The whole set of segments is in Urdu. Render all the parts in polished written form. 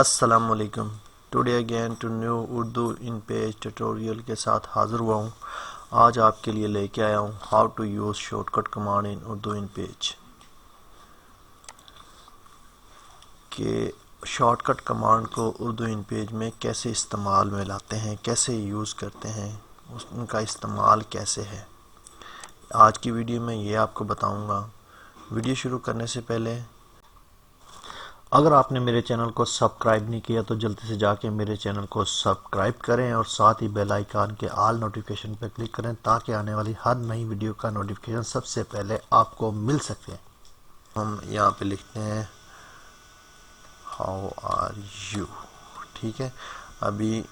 السلام علیکم. Today again to new Urdu in page tutorial کے ساتھ حاضر ہوا ہوں. آج آپ کے لیے لے کے آیا ہوں how to use shortcut command in Urdu in page. کہ شارٹ کٹ کمانڈ کو اردو ان پیج میں کیسے استعمال میں لاتے ہیں، کیسے یوز کرتے ہیں، ان کا استعمال کیسے ہے. آج کی ویڈیو میں یہ آپ کو بتاؤں گا. ویڈیو شروع کرنے سے پہلے اگر آپ نے میرے چینل کو سبسکرائب نہیں کیا تو جلدی سے جا کے میرے چینل کو سبسکرائب کریں اور ساتھ ہی بیل آئیکن کے آل نوٹیفیکیشن پر کلک کریں تاکہ آنے والی ہر نئی ویڈیو کا نوٹیفیکیشن سب سے پہلے آپ کو مل سکے. ہم یہاں پہ لکھتے ہیں ہاؤ آر یو. ٹھیک ہے، ابھی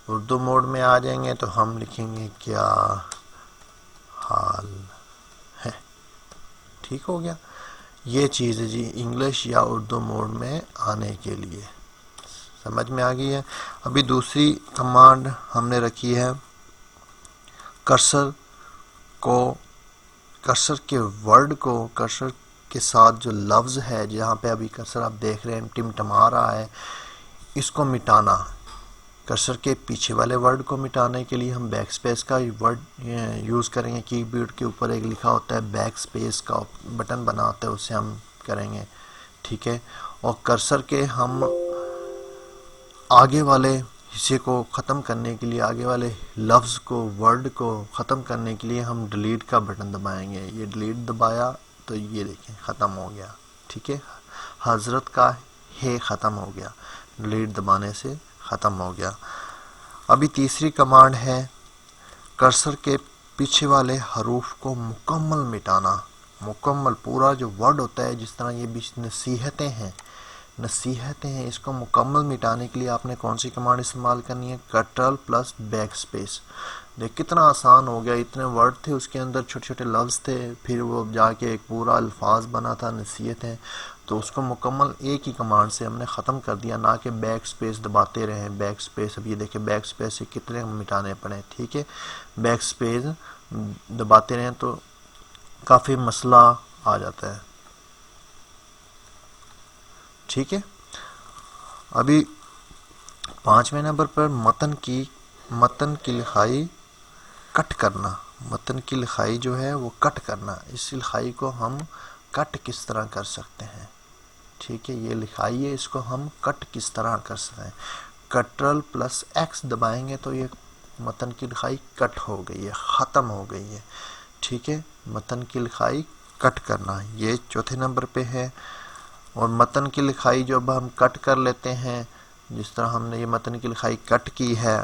اردو موڈ میں آ جائیں گے تو ہم لکھیں گے کیا حال ہے. ٹھیک ہو گیا. یہ چیز ہے جی انگلش یا اردو موڈ میں آنے کے لیے. سمجھ میں آ گئی ہے. ابھی دوسری کمانڈ ہم نے رکھی ہے کرسر کے ورڈ کو، کرسر کے ساتھ جو لفظ ہے جہاں پہ ابھی کرسر آپ دیکھ رہے ہیں ٹمٹما رہا ہے، اس کو مٹانا. کرسر کے پیچھے والے ورڈ کو مٹانے کے لیے ہم بیک سپیس کا ورڈ یوز کریں گے. کی بورڈ کے اوپر ایک لکھا ہوتا ہے بیک سپیس کا بٹن بنا ہوتا ہے، اسے ہم کریں گے. ٹھیک ہے. اور کرسر کے ہم آگے والے حصے کو ختم کرنے کے لیے، آگے والے لفظ کو، ورڈ کو ختم کرنے کے لیے ہم ڈیلیٹ کا بٹن دبائیں گے. یہ ڈیلیٹ دبایا تو یہ دیکھیں ختم ہو گیا. ٹھیک ہے، حضرت کا ہے ختم ہو گیا، ڈیلیٹ دبانے سے ختم ہو گیا. ابھی تیسری کمانڈ ہے کرسر کے پیچھے والے حروف کو مکمل مٹانا. مکمل پورا جو ورڈ ہوتا ہے، جس طرح یہ بھی نصیحتیں ہیں، اس کو مکمل مٹانے کے لیے آپ نے کون سی کمانڈ استعمال کرنی ہے؟ Control plus back space. دیکھ کتنا آسان ہو گیا. اتنے ورڈ تھے، اس کے اندر چھوٹے چھوٹے لفظ تھے، پھر وہ جا کے ایک پورا الفاظ بنا تھا نصیحتیں. تو اس کو مکمل ایک ہی کمانڈ سے ہم نے ختم کر دیا، نہ کہ بیک سپیس دباتے رہیں. بیک سپیس اب یہ دیکھیں بیک سپیس سے کتنے مٹانے پڑے. ٹھیک ہے، بیک سپیس دباتے رہیں تو کافی مسئلہ آ جاتا ہے. ٹھیک ہے. ابھی 5ویں نمبر پر متن کی لکھائی کٹ کرنا. متن کی لکھائی جو ہے وہ کٹ کرنا. اس لکھائی کو ہم کٹ کس طرح کر سکتے ہیں؟ ٹھیک ہے، یہ لکھائی ہے، اس کو ہم کٹ کس طرح کر سکتے ہیں؟ کنٹرول پلس ایکس دبائیں گے تو یہ متن کی لکھائی کٹ ہو گئی ہے، ختم ہو گئی ہے. ٹھیک ہے، متن کی لکھائی کٹ کرنا یہ 4تھے نمبر پہ ہے. اور متن کی لکھائی جو اب ہم کٹ کر لیتے ہیں، جس طرح ہم نے یہ متن کی لکھائی کٹ کی ہے،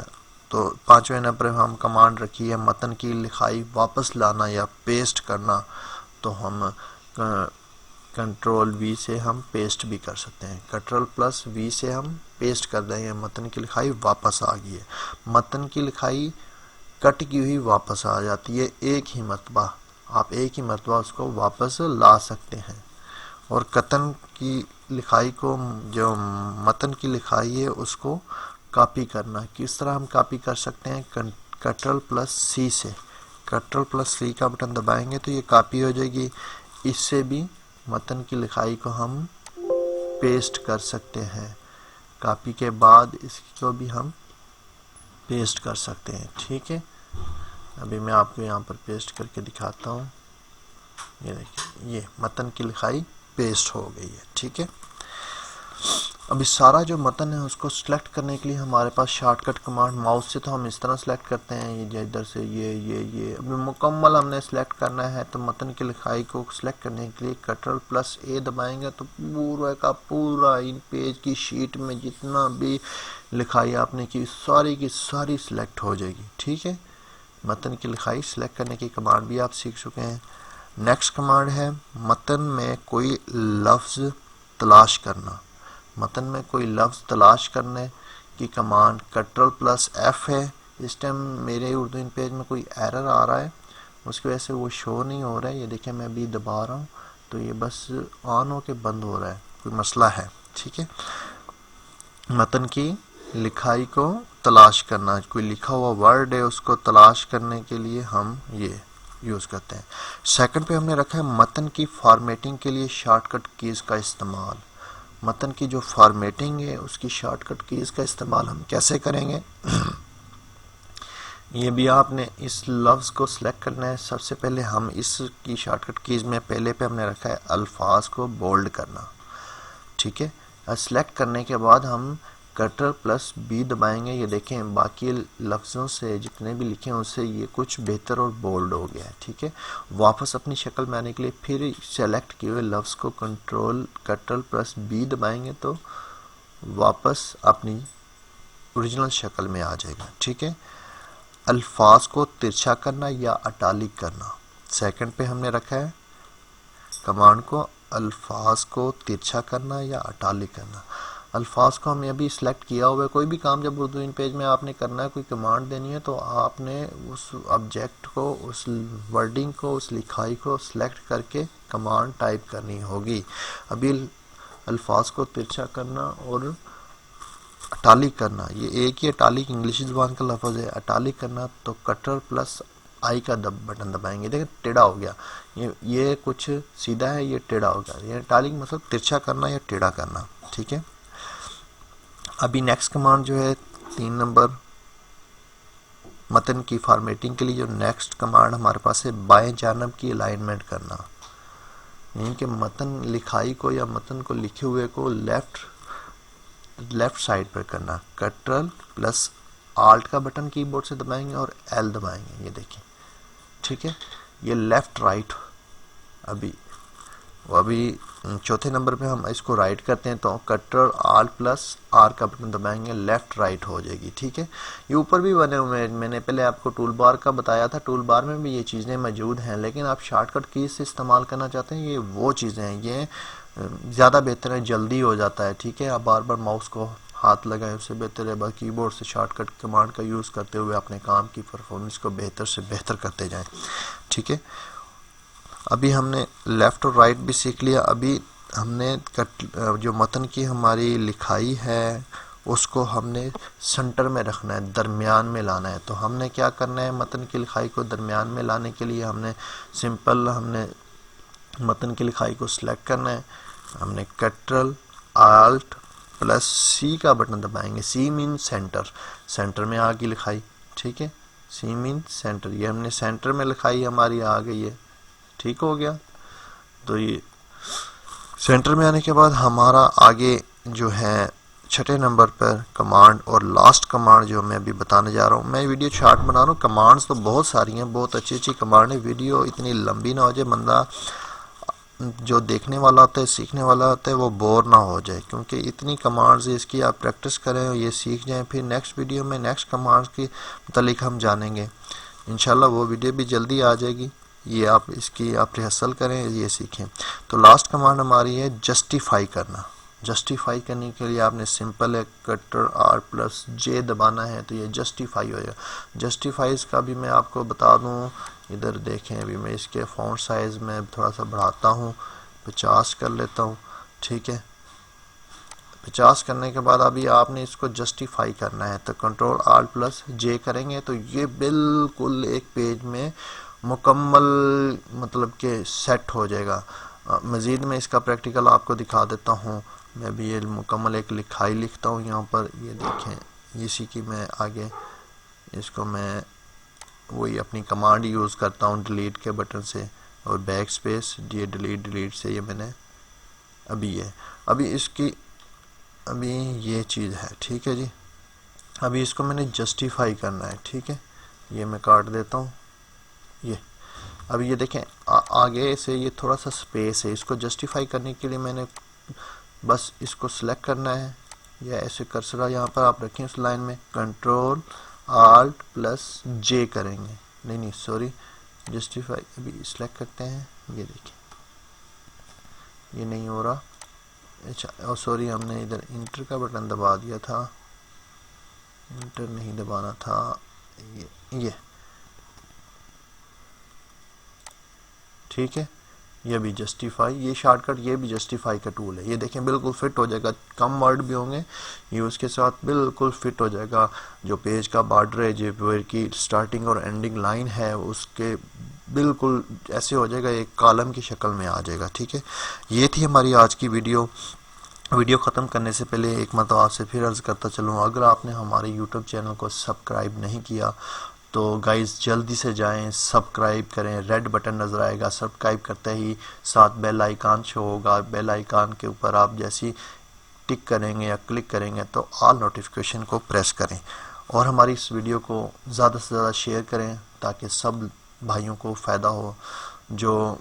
تو 5ویں نمبر پہ ہم کمانڈ رکھی ہے متن کی لکھائی واپس لانا یا پیسٹ کرنا. تو ہم کنٹرول وی سے ہم پیسٹ بھی کر سکتے ہیں. کنٹرول پلس وی سے ہم پیسٹ کر دیں گے. متن کی لکھائی واپس آ گئی ہے. متن کی لکھائی کٹ کی ہوئی واپس آ جاتی ہے ایک ہی مرتبہ. آپ ایک ہی مرتبہ اس کو واپس لا سکتے ہیں. اور متن کی لکھائی کو، جو متن کی لکھائی ہے، اس کو کاپی کرنا. کس طرح ہم کاپی کر سکتے ہیں؟ کنٹرول پلس سی سے. کنٹرول پلس سی کا بٹن دبائیں گے تو یہ کاپی ہو جائے گی. اس سے بھی متن کی لکھائی کو ہم پیسٹ کر سکتے ہیں. کاپی کے بعد اس کو بھی ہم پیسٹ کر سکتے ہیں. ٹھیک ہے، ابھی میں آپ کو یہاں پر پیسٹ کر کے دکھاتا ہوں. یہ دیکھیں، یہ متن کی لکھائی پیسٹ ہو گئی ہے. ٹھیک ہے. ابھی سارا جو متن ہے اس کو سلیکٹ کرنے کے لیے ہمارے پاس شارٹ کٹ کمانڈ، ماؤس سے تو ہم اس طرح سلیکٹ کرتے ہیں، یہ ادھر سے یہ ابھی مکمل ہم نے سلیکٹ کرنا ہے. تو متن کی لکھائی کو سلیکٹ کرنے کے لیے کنٹرول پلس اے دبائیں گے تو پورا کا پورا ان پیج کی شیٹ میں جتنا بھی لکھائی آپ نے کی، ساری کی ساری سلیکٹ ہو جائے گی. ٹھیک ہے، متن کی لکھائی سلیکٹ کرنے کی کمانڈ بھی آپ سیکھ چکے ہیں. نیکسٹ کمانڈ ہے متن میں کوئی لفظ تلاش کرنا. متن میں کوئی لفظ تلاش کرنے کی کمانڈ کنٹرول پلس ایف ہے. اس ٹائم میرے اردو ان پیج میں کوئی ایرر آ رہا ہے، اس کی وجہ سے وہ شو نہیں ہو رہا ہے. یہ دیکھیں میں ابھی دبا رہا ہوں تو یہ بس آن ہو کے بند ہو رہا ہے، کوئی مسئلہ ہے. ٹھیک ہے، متن کی لکھائی کو تلاش کرنا، کوئی لکھا ہوا ورڈ ہے اس کو تلاش کرنے کے لیے ہم یہ یوز کرتے ہیں. سیکنڈ پہ ہم نے رکھا ہے متن کی فارمیٹنگ کے لیے شارٹ کٹ کیز کا استعمال. متن کی جو فارمیٹنگ ہے اس کی شارٹ کٹ کیز کا استعمال ہم کیسے کریں گے یہ بھی آپ نے اس لفظ کو سلیکٹ کرنا ہے. سب سے پہلے ہم اس کی شارٹ کٹ کیز میں پہلے پہ ہم نے رکھا ہے الفاظ کو بولڈ کرنا. ٹھیک ہے, سلیکٹ کرنے کے بعد ہم کنٹرول پلس بی دبائیں گے. یہ دیکھیں باقی لفظوں سے جتنے بھی لکھے ہیں اس سے یہ کچھ بہتر اور بولڈ ہو گیا ہے. ٹھیک ہے, واپس اپنی شکل میں آنے کے لیے پھر سلیکٹ کیے ہوئے لفظ کو کنٹرول پلس بی دبائیں گے تو واپس اپنی اوریجنل شکل میں آ جائے گا. ٹھیک ہے, الفاظ کو ترچھا کرنا یا اٹالک کرنا. سیکنڈ پہ ہم نے رکھا ہے کمانڈ کو الفاظ کو ترچھا کرنا یا اٹالک کرنا. الفاظ کو ہم نے ابھی سلیکٹ کیا ہوا ہے. کوئی بھی کام جب اردو ان پیج میں آپ نے کرنا ہے, کوئی کمانڈ دینی ہے, تو آپ نے اس آبجیکٹ کو, اس ورڈنگ کو, اس لکھائی کو سلیکٹ کر کے کمانڈ ٹائپ کرنی ہوگی. ابھی الفاظ کو ترچھا کرنا اور اٹالک کرنا, یہ ایک ہی اٹالک انگلش زبان کا لفظ ہے. اٹالک کرنا تو کنٹرول پلس آئی کا بٹن دبائیں گے. دیکھیں ٹیڑھا ہو گیا, یہ کچھ سیدھا ہے, یہ ٹیڑھا ہو گیا. یہ اٹالک مطلب ترچھا کرنا یا ٹیڑھا کرنا. ٹھیک ہے, ابھی نیکسٹ کمانڈ جو ہے 3 نمبر متن کی فارمیٹنگ کے لیے جو نیکسٹ کمانڈ ہمارے پاس ہے بائیں جانب کی الائنمنٹ کرنا. یعنی کہ متن لکھائی کو یا متن کو لکھے ہوئے کو لیفٹ سائڈ پر کرنا. کنٹرول پلس آلٹ کا بٹن کی بورڈ سے دبائیں گے اور ایل دبائیں گے. یہ دیکھیں ٹھیک ہے, یہ لیفٹ رائٹ. ابھی چوتھے نمبر پہ ہم اس کو رائٹ کرتے ہیں تو کنٹرول آلٹ پلس آر کا بٹن دبائیں گے, لیفٹ رائٹ ہو جائے گی. ٹھیک ہے, یہ اوپر بھی بنے ہوئے ہیں. میں نے پہلے آپ کو ٹول بار کا بتایا تھا, ٹول بار میں بھی یہ چیزیں موجود ہیں, لیکن آپ شارٹ کٹ کیز سے استعمال کرنا چاہتے ہیں, یہ وہ چیزیں ہیں, یہ زیادہ بہتر ہے, جلدی ہو جاتا ہے. ٹھیک ہے, آپ بار بار ماؤس کو ہاتھ لگائیں, اس سے بہتر ہے بس کی بورڈ سے شارٹ کٹ کمانڈ کا یوز کرتے ہوئے اپنے کام کی پرفارمنس کو بہتر سے بہتر کرتے جائیں. ٹھیک ہے, ابھی ہم نے لیفٹ اور رائٹ بھی سیکھ لیا. ابھی ہم نے جو متن کی ہماری لکھائی ہے اس کو ہم نے سنٹر میں رکھنا ہے, درمیان میں لانا ہے. تو ہم نے کیا کرنا ہے, متن کی لکھائی کو درمیان میں لانے کے لیے ہم نے متن کی لکھائی کو سلیکٹ کرنا ہے. ہم نے کنٹرول آلٹ پلس سی کا بٹن دبائیں گے. سی مین سینٹر, سینٹر میں آ گئی لکھائی. ٹھیک ہے, سی مین سینٹر, یہ ہم نے سینٹر میں لکھائی ہماری آ گئی ہے. ٹھیک ہو گیا, تو یہ سینٹر میں آنے کے بعد ہمارا آگے جو ہے چھٹے نمبر پر کمانڈ اور لاسٹ کمانڈ جو میں ابھی بتانے جا رہا ہوں. میں ویڈیو شارٹ بنا رہا ہوں, کمانڈز تو بہت ساری ہیں, بہت اچھی اچھی کمانڈ ہے. ویڈیو اتنی لمبی نہ ہو جائے, بندہ جو دیکھنے والا ہوتا ہے, سیکھنے والا ہوتا ہے, وہ بور نہ ہو جائے, کیونکہ اتنی کمانڈز اس کی آپ پریکٹس کریں اور یہ سیکھ جائیں. پھر نیکسٹ ویڈیو میں نیکسٹ کمانڈز کے متعلق ہم جانیں گے انشاءاللہ. وہ ویڈیو بھی جلدی آ جائے گی, یہ اس کی آپ ریہرسل کریں, یہ سیکھیں. تو لاسٹ کمانڈ ہماری ہے جسٹیفائی کرنا. جسٹیفائی کرنے کے لیے آپ نے سمپل ہے کنٹرول آر پلس جے دبانا ہے, تو یہ جسٹیفائی ہو جائے. جسٹیفائیز کا بھی میں آپ کو بتا دوں, ادھر دیکھیں, ابھی میں اس کے فونٹ سائز میں تھوڑا سا بڑھاتا ہوں, 50 کر لیتا ہوں. ٹھیک ہے, 50 کرنے کے بعد ابھی آپ نے اس کو جسٹیفائی کرنا ہے, تو کنٹرول آلٹ پلس جے کریں گے تو یہ بالکل ایک پیج میں مکمل مطلب کہ سیٹ ہو جائے گا. مزید میں اس کا پریکٹیکل آپ کو دکھا دیتا ہوں. میں بھی یہ مکمل ایک لکھائی لکھتا ہوں یہاں پر, یہ دیکھیں, اسی کی میں آگے اس کو میں وہی اپنی کمانڈ یوز کرتا ہوں ڈیلیٹ کے بٹن سے اور بیک سپیس, یہ ڈیلیٹ سے یہ میں نے ابھی اس کی یہ چیز ہے. ٹھیک ہے جی, ابھی اس کو میں نے جسٹیفائی کرنا ہے. ٹھیک ہے, یہ میں کاٹ دیتا ہوں. ابھی یہ دیکھیں آگے سے یہ تھوڑا سا سپیس ہے, اس کو جسٹیفائی کرنے کے لیے میں نے بس اس کو سلیکٹ کرنا ہے, یا ایسے کرسرا یہاں پر آپ رکھیں اس لائن میں, کنٹرول آلٹ پلس جے کریں گے. نہیں سوری, جسٹیفائی ابھی سلیکٹ کرتے ہیں. یہ دیکھیں یہ نہیں ہو رہا, اچھا سوری, ہم نے ادھر انٹر کا بٹن دبا دیا تھا, انٹر نہیں دبانا تھا. یہ ٹھیک ہے, یہ بھی جسٹیفائی, یہ شارٹ کٹ یہ بھی جسٹیفائی کا ٹول ہے. یہ دیکھیں بالکل فٹ ہو جائے گا, کم ورڈ بھی ہوں گے, یہ اس کے ساتھ بالکل فٹ ہو جائے گا. جو پیج کا بارڈر ہے, جو پیج کی سٹارٹنگ اور اینڈنگ لائن ہے, اس کے بالکل ایسے ہو جائے گا, ایک کالم کی شکل میں آ جائے گا. ٹھیک ہے, یہ تھی ہماری آج کی ویڈیو. ویڈیو ختم کرنے سے پہلے ایک مرتبہ آپ سے پھر عرض کرتا چلوں، اگر آپ نے ہمارے یوٹیوب چینل کو سبسکرائب نہیں کیا تو گائز جلدی سے جائیں، سبسکرائب کریں، ریڈ بٹن نظر آئے گا، سبسکرائب کرتے ہی ساتھ بیل آئیکن شو ہوگا، بیل آئیکن کے اوپر آپ جیسی ٹک کریں گے یا کلک کریں گے تو آل نوٹیفیکیشن کو پریس کریں، اور ہماری اس ویڈیو کو زیادہ سے زیادہ شیئر کریں تاکہ سب بھائیوں کو فائدہ ہو، جو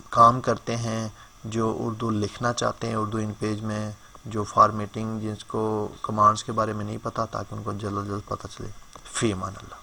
کام کرتے ہیں، جو اردو لکھنا چاہتے ہیں اردو ان پیج میں، جو فارمیٹنگ جس کو کمانڈز کے بارے میں نہیں پتہ، تاکہ ان کو جلد از جلد پتہ چلے۔ فی امان اللہ۔